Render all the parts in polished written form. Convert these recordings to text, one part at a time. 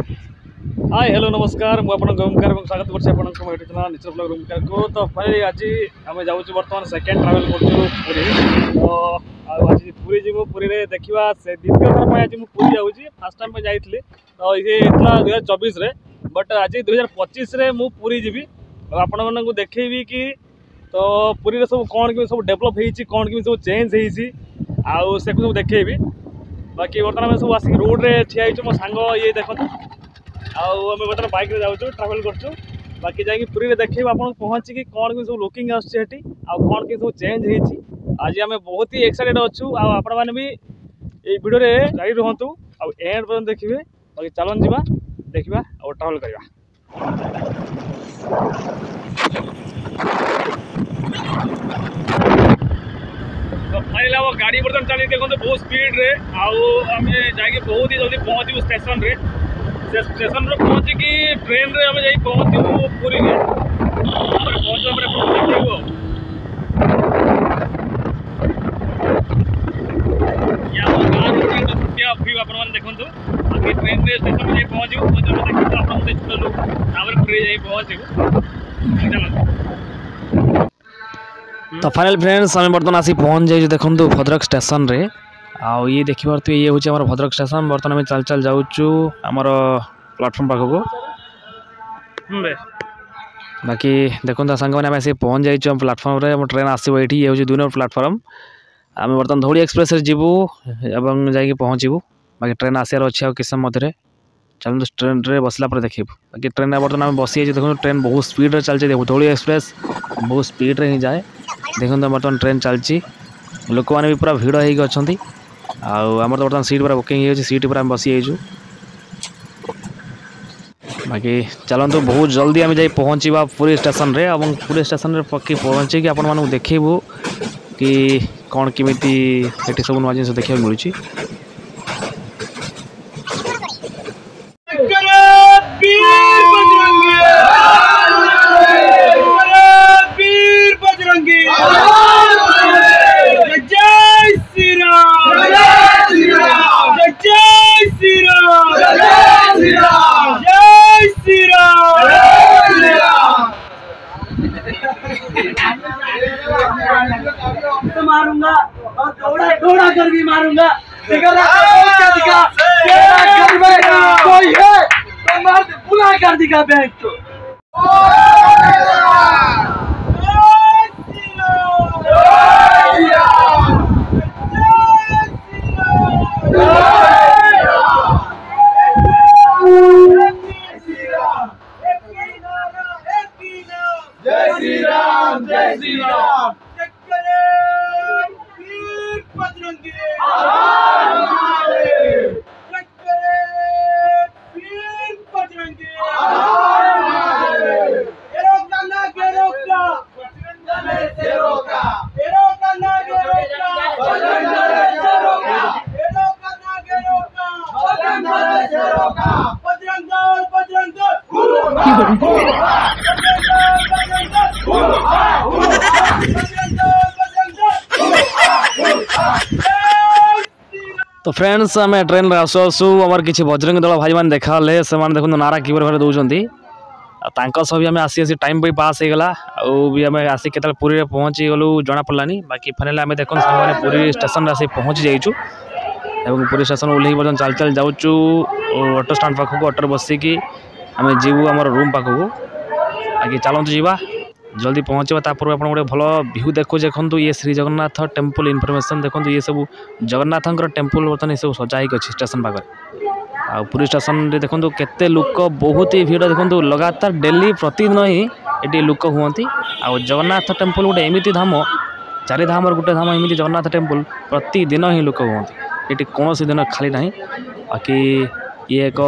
Hi hello नमस्कार मुझे ओमकार स्वागत करछे नेचर ब्लॉग ओमकार को। तो फाइनली आज आम जाऊँ बर्तमान सेकेंड ट्रावेल करूँ तो आज पूरी जीवु पूरी रे देखा से द्वितीय थर आज मुझे पूरी जाऊँ फास्ट टाइम जाइए तो ये 2024 बट आज 2025 मु पूरी जीवी आपण मानक देखी कि तो पूरी सब कौन कि सब डेभलप होती कौन कि सब चेंज होती आउ से सब देखेबी। बाकी बर्तमान आम सब आसिक रोड रे ठिया मो सांग ये देखो आम बर्तमान बाइक रे जाऊँ ट्रावेल करूँ। बाकी जाकि पूरी देखिए आप पहुँचिकी कौन कि सब लुकिंग आसटी कौन कि सब चेंज होती आज आम बहुत ही एक्साइटेड अच्छू आपण मैंने भी ये वीडियो रे जारी रुहतु आउ एंड पर्यंत देखिए। बाकी चलन जीवा देखा और ट्रावेल करवा। तो फाइनल हम गाड़ी बर्तमान चली देखो बहुत स्पीड रे आम जाकि बहुत ही जल्दी पहुँचू स्टेशन रे से स्टेशन रे पहुँचिकी ट्रेन रे हम जाई पहुँचू पूरी रे पहुँचू देखो व्यू आप देखो। बाकी ट्रेन रे स्टेशन में पहुँचू देखो पूरी जाई पहुँचू। तो फाइनल फ्रेंड्स आम बर्तमान आसी पहुँच जाइए देखो भद्रक स्टेशन रे आउ ये देखिए तो ये हूँ आम भद्रक स्टेशन बर्तमान आम चल जाऊँ आमर प्लाटफर्म पाखक। बाकी देखो सांग मैंने आम पहुँच जाइए प्लाटफर्म रे ट्रेन आसो ये हूँ 2 नंबर प्लाटफर्म आम बर्तमान धौली एक्सप्रेस जीवु एवं जाकि पहुँचू। बाकी ट्रेन आसार अच्छे किस समय मध्य चलते ट्रेन रे बसला पर देखिए। बाकी ट्रेन बर्तमान आम बसी देखो ट्रेन बहुत स्पीड रे चलती देखो धौली एक्सप्रेस बहुत स्पीड रे ही जाए देखो बर्तमान ट्रेन चलती लोक मैंने भी पूरा भिड़ होगी अच्छा आम तो बर्तमान सीट पूरा बुकिंग हो सीट पूरा बसी जाइए। बाकी चलतु बहुत जल्दी आम जा पहुँचा पूरी स्टेशन रे और पूरी स्टेशन रे पहुँचे कि आपण मानू देखू कि कौन किमिति एटी सब नुआ जिन देखा मिलूँ। मारूंगा और दौड़ा कर भी मारूंगा। कोई है तो मार बुला कर दिखा बैंक तो जय श्री राम जय श्री राम तो फ्रेंड्स आम ट्रेन आसु आसु आमर किसी बजरंग दल भाई मैंने देखा से देखो नारा कि दौरान सब भी आम आसी आसी टाइम भी पास हो गला भी आम आसिक के पूरी पहुँची गलु जना पड़लानी। बाकी फाइनल आम देखो सारे पूरी स्टेशन आसी पहुँची जाइचु एवं पूरी स्टेशन ओह्ल बर्तमान चल चल जाऊँ ऑटो स्टैंड पाखक ऑटो बसिकी आम जीवु आम रूम पाखक। बाकी चलतु जीवा जल्दी पहुँचा तापर आप गोटे भल व्यू देखो देखो ये श्री जगन्नाथ टेम्पल इनफॉरमेशन देखो ये सब जगन्नाथ टेम्पल बर्तमान ये सब सजाई अच्छी स्टेशन पाखे आ पूरी स्टेशन देखो केते लोक बहुत ही भीड़ देखो लगातार डेली प्रतिदिन ही ये लोक हुआ आ जगन्नाथ टेम्पल गोटे एमती धाम 4 धाम गोटे धाम एमती जगन्नाथ टेम्पल प्रतिदिन ही लोक हुआ ये कौन दिन खाली ना। बाकी ये एक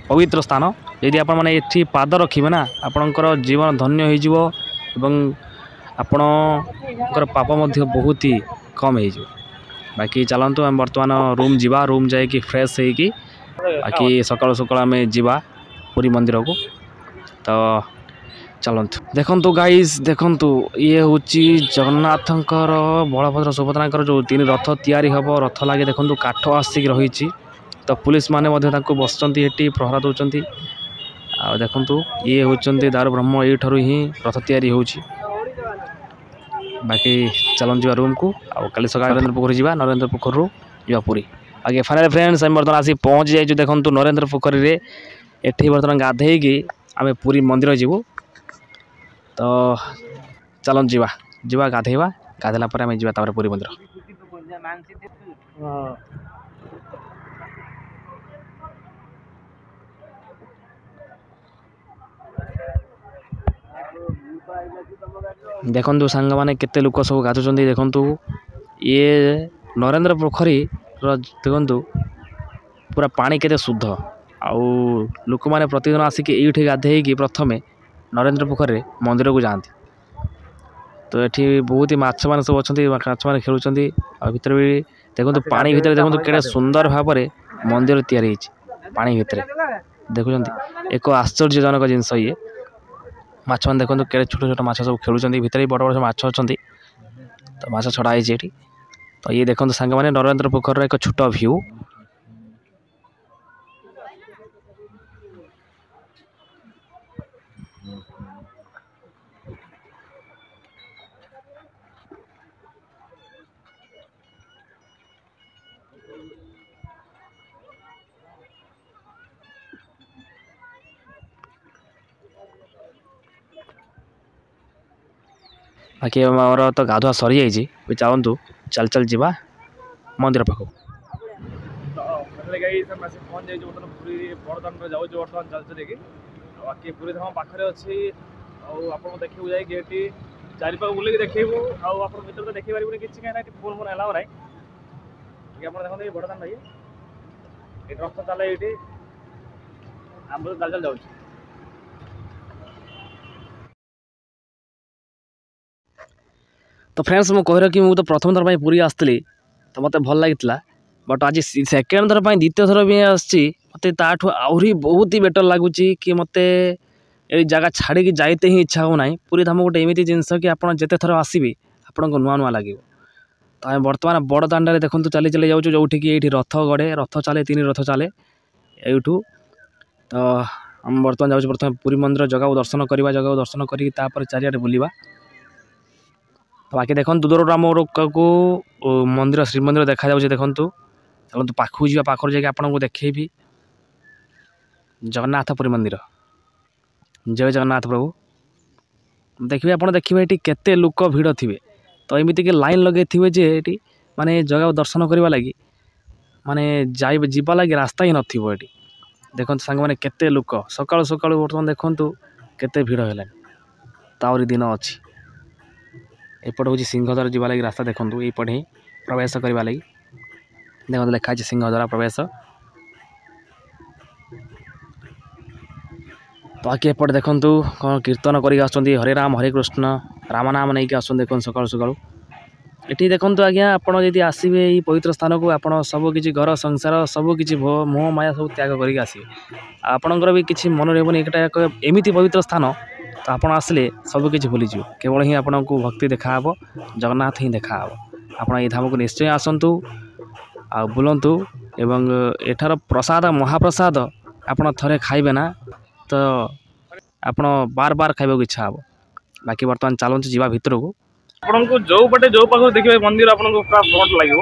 पवित्र स्थान यदि आपण मैंने ये पाद रखिए ना आपणकर जीवन धन्य हो आपणकर पाप बहुत ही कम हो। बाकी चलतु आम बर्तमान रूम जीवा रूम जाकि फ्रेश होगी बाकी सकाल सकाल आम जीवा पुरी मंदिर को। तो चलतु देखु गाइस देखु ये हूँ जगन्नाथंकर बलभद्र सुभद्रा जो 3 रथ तैयारी हम रथ लगे देखु काठ आसिक रही तो पुलिस माने बसचंती एटी प्रहरा दौरान आ देखु ये होती दारू ब्रह्म यू ही रथ तैयारी होची बाकी चलन जा रूम को कल सका नरेंद्र पोखरी जा नरेंद्र पोखर जा पुरी आगे फाइनाल फ्रेंड्स आम बर्तमान आसी पहुँची जाइए देखो नरेंद्र पोखरी रे एठी बर्तमान गाधेगी आम पुरी मंदिर जीवु तो चलन जीवा जीवा गाधेवा गाधेला आम जीवा पुरी मंदिर देखु सांग मैंने केते लोक सब गाधुंट देखु ये नरेंद्र पोखरी देखु पूरा पानी केते शुद्ध आउ लोक मैंने प्रतिदिन आसिक ये गाधे प्रथम नरेंद्र पोखरी मंदिर को जाती तो ये बहुत ही माछ मैंने सब अच्छा माछ मैंने खेलुँच भितर भी देखो पानी भितर देखो केड़े सुंदर भाव मंदिर तैयारी पानी भितर देखुं एक आश्चर्यजनक जिनस ये माछ मैंने देखो केड़े छोट छोट माछ सब खेलुँच भितर बड़ बड़ माछ अच्छा तो माछ छड़ाई ये तो ये देखो सांग मैंने नरेंद्र पोखर एक छोट भ्यू बाकी आमर तो गाधुआ सरी जाइए चाहतु चल चल जावा मंदिर पाख पहुँच जाइए पूरी बड़दान जाऊँ बर्तमान चल चल बाकी पूरी धाम पाखे अच्छी आपको देखू जाए चारि पाख बुल देखू आप भर तो देखी पारे कि कहीं फोन फोन एलाउ ना आप देखते बड़दान भाई ये रथ चले ये आम चल चल जाऊँ तो फ्रेंड्स मु कह कि तो प्रथम थर पूरी आसती तो मत भल लगी बट आज सेकेंड थर द्वितीय थर भी आसी मत आहरी बहुत ही बेटर लगुच कि मत ये जगह छाड़ी जाते ही इच्छा होना पूरी धाम गोटे एमती जिनस कि आप जिते थर आसबे आपन को नुआ नुआ लगे तो आम बर्तमान बड़ दाण्ड देखो चली चली जाऊँ जो कि रथ गड़े रथ चले 3 रथ चले यूठू तो आम बर्तमान जाऊँ प्रथम पुरी मंदिर जगह दर्शन करवा जगह दर्शन कर चारिआडे बुलवा तो बाकी देखो दूर आम को मंदिर श्रीमंदिर देखा जाऊँ देखु चलते पाखक जा पाखर जाकि आपको देखेबी जगन्नाथपुरी मंदिर जय जगन्नाथ प्रभु देखिए आप देखिए ये केते लोक भिड़ थे तो एमती कि लाइन लगे थे जे ये माने जगह दर्शन करने लगी माने जावा लगी रास्ता ही नथिबो ये देखो सांग मैंने केते लोक सकाळु सकाळु बर्तमान देखु केते भिड़ है तावरी दिन अच्छी एपट हूँ सिंहद्वार जावा लगी रास्ता देखो यपटे ही प्रवेश करने लगी देखो लिखाई सिंहद्वार प्रवेश तो आके एपट देखु कौन कीर्तन कर हरे राम हरे कृष्ण राम नाम नहीं आस देख सका सका ये देखो आज्ञा आपड़ जब आसवे ये पवित्र स्थान को आप सबकि घर संसार सबकि मोह माया सब त्याग करके आसवे आपणकर भी किसी मन रहबनी एक एमती पवित्र स्थान तो आप आसले सबकि भूलीज केवल ही आपन को भक्ति देखा जगन्नाथ ही देखा आप धाम को निश्चय आसतु आ बुलतु एवं एठार प्रसाद महाप्रसाद आपड़ थे खाइबे ना तो आप बार बार खाइबा इच्छा हे बाकी बर्तमान चलते जावा भितर को आपको जो पटे जो पाख देखिए मंदिर आपको पूरा फ्रंट लगे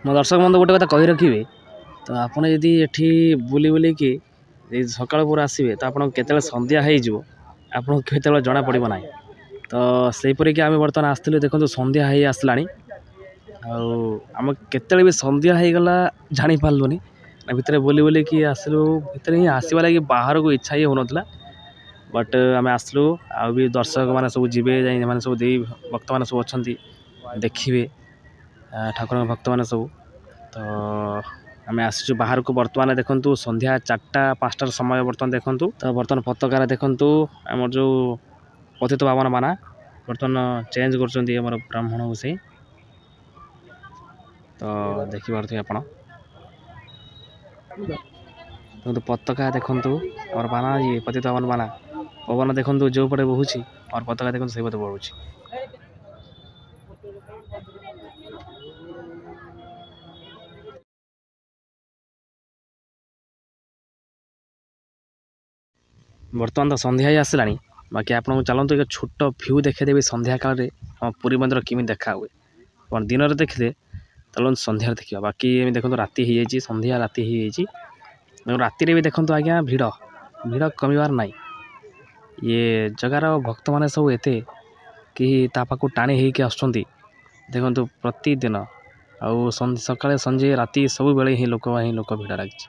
मो दर्शक बंधु गोटे कथा कही रखिए तो आपड़ यदि ये बुली बुल कि सकाल पूरा आसवे तो आपको केत संध्या हो आपको केत जना पड़ो ना तो सेपरी कि आम बर्तमान आसलु देखो संध्या हो आसला आम केत भी संध्या हो गला जानी पार्लुनि भितर बुली बुल कि आसलु भितर ही आसवा लगी बाहर को इच्छा ही होना बट आम आसलु आ भी दर्शक मैंने सब जी मैंने सब दे भक्त मैंने सब अच्छा देखिए ठाकुर भक्त मैंने सब तो आम आसचु बाहर को बर्तमान देखु संध्या 4टा-5टार समय बर्तमान देखु तो बर्तमान पताकार देखु आम जो पतित पावन माना बर्तमान चेंज कर ब्राह्मण को से तो देखिए आप पताका देखु और बाना ये पतित पावन बाना पवन देखु जो पटे बहुची और पताका देखु से पटे बढ़ुची बर्तमान तो संध्या ही आसलानी बाकी आपको चलते एक छोट भ्यू देखेदेवी संध्या काल आम पुरी मंदिर केमी देखा हुए आप दिन में देखते चलो संध्यार देखा बाकी देखो राति हो संध्या राति हो राति भी देखो आज्ञा भिड़ भिड़ कमिबार ना ये जगार भक्त मैंने सब एते कि पाक टाणी होकर आसुँच देखो प्रतिदिन आउ सकाଳେ संजे राति सब बेले ही लोक भिड़ लगी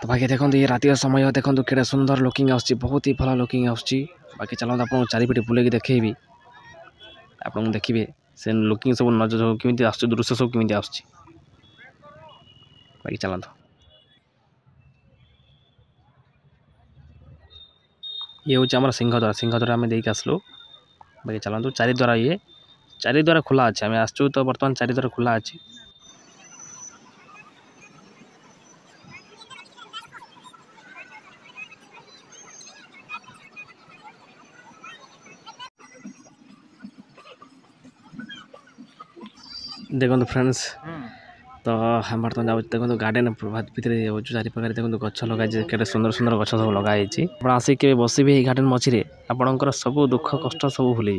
तो बाकी देखो ये रातिर समय देखो केड़े सुंदर लुकिंग आसुची बहुत ही भल लुकिंग आसुची बाकी चलते आपको चारिपटे बुले देखेबी आप देखिए से लुकिंग सब नजर सब केमी आस दृश्य सब केमी आस बाकी चलते ये हूँ आम सिंहद्वार आम देख आसलु बाकी चलतु चारिद्वार खोला अच्छे आम आसचु तो बर्तमान चारिद्वार खोला अच्छी देखो फ्रेंड्स तो हम बर्तमान जाऊँ देखो गार्डन भितर जाऊँ चारिपाखे देखो गच लगे केटे सुंदर सुंदर गच सब लगाई आप आसिक बसबे गार्डन मझे आपणकर सब दुख कष्ट सब भूल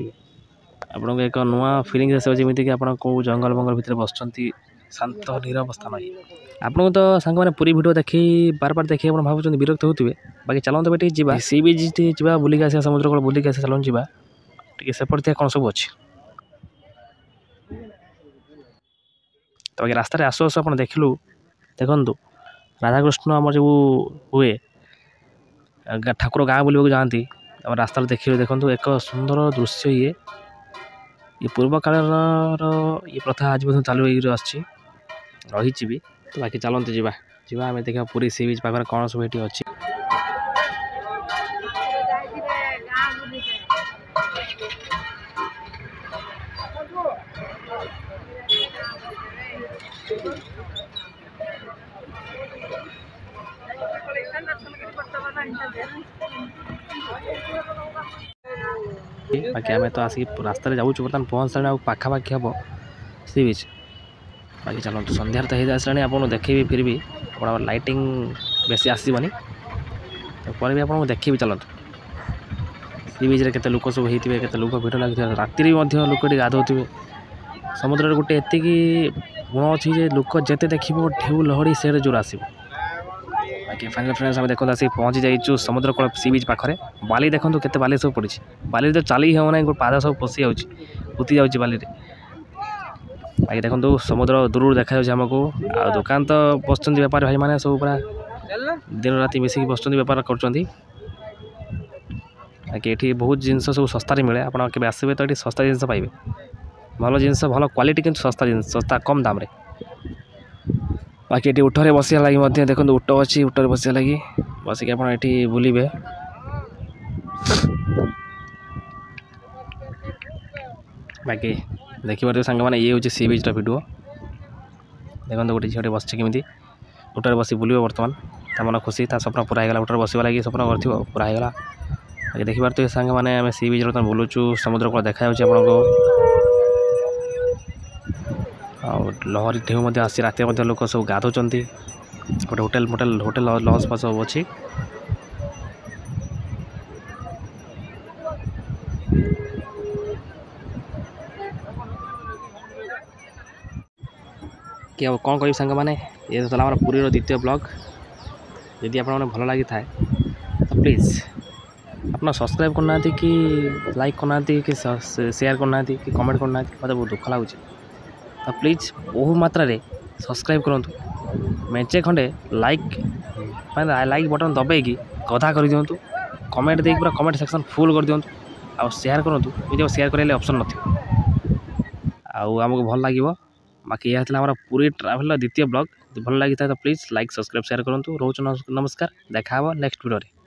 आपको एक नुआ फिलिंग जमी कि आप जंगल बंगल भितर बस शांत नीरव स्थान आपको तो सांग मैंने पूरी भिडियो देखी बार बार देखिए आप भावुँ विरक्त होते बाकी चलते बेटे जी सी बीच जा बुलिक आस समुद्र कूल बुलिक आस चलते जावा टे सेपटे कौन सब अच्छे तो बाकी रास्तार आसु आसु आप देखलु देखु राधाकृष्ण आम जो हुए ठाकुर गाँ बुलवाक जाती आम रास्ता देखिए देखो एक सुंदर दृश्य ये पूर्व काल ये प्रथा आज चालू रही भी तो बाकी चलते जावा आम देखा पूरी सी बीच पाखे कौन सब ये अच्छी बाकी आम तो आसिक रास्त जाऊँ बर्तमान पहुँच सारे पाखापाखि हम सी बीच बाकी चलते संध्यार तो हो आसानी आपको देखेबी फिर भी आप लाइटिंग बेसी आसबनी तो पर भी आपको देखेबी चलते सी बीच के लोक सब होते के लोक भिड़ लगे राति लोक गाधोवे समुद्र गोटे एति गुण अच्छी लोक जिते देख ढेउ लहड़ी से जोर आस बाकी फाइनल फ्रेंड्स आम देखो आसिक पहुँची जाइए समुद्र कूल सी बीच पाखे बाली देखो केते बाली सब पड़ी बाली तो चली हो ना पाद सब पशि जाती जाऊँगी बाली बाकी देखो समुद्र दूर देखा आमको आ दुकान तो बस बेपारी भाई मैंने सब पूरा दिन राति मिसिक बस बेपार कर ये बहुत जिनस सब सस्तार मिले आप आसबे तो ये सस्ता जिनस पाइबे भल जिनस भल क्वालिटी कि सस्ता जिनस सस्ता कम दाम रे बाकी ये उठरे बसिया लगी देखो उठ अच्छी उठरे बसिया लगी बसिक आप बुलिबे बाकी देखिए सांग मैंने ये हूँ सी बीच भिडियो देखो गोटे झीटे बस केमी उठरे बस बुल बर्तमान ता मन खुशी ता स्वप्न पूरा होगा उठरे बसवा लगी स्वप्न कर पूरा होगा बाकी देखिए तो सांग मैंने आम सी बीच बर्तमान बुलुचु समुद्र कूल देखा आपको लहरी ढेउ आसी राति लोक सब गाधुंट गोटे होटेल मोटेल होटेल लज फज सब अच्छी कि अब कौन कह सांग मैंने ये तो हमारा पुरी द्वितीय ब्लॉग यदि आप भल लगी था तो प्लीज़ अपना सब्सक्राइब करना कि लाइक करना कि शेयर करना कि कमेंट करना मतलब बहुत दुख लगुच तो प्लीज़ बहु मात्रा रे सब्सक्राइब करूँ मेचे खंडे लाइक लाइक बटन दबाई गधा कर दिंतु कमेंट देख पूरा कमेंट सेक्शन फुल कर दिंतु आ शेयर करूँ यदि शेयर करें ऑप्शन नमको भल लगे बाकी यह हमारा पूरी ट्रैवल द्वितीय ब्लॉग भल लगी था तो प्लीज़ लाइक सब्सक्राइब शेयर करूँ रोज नमस्कार देखा नेक्स्ट वीडियो।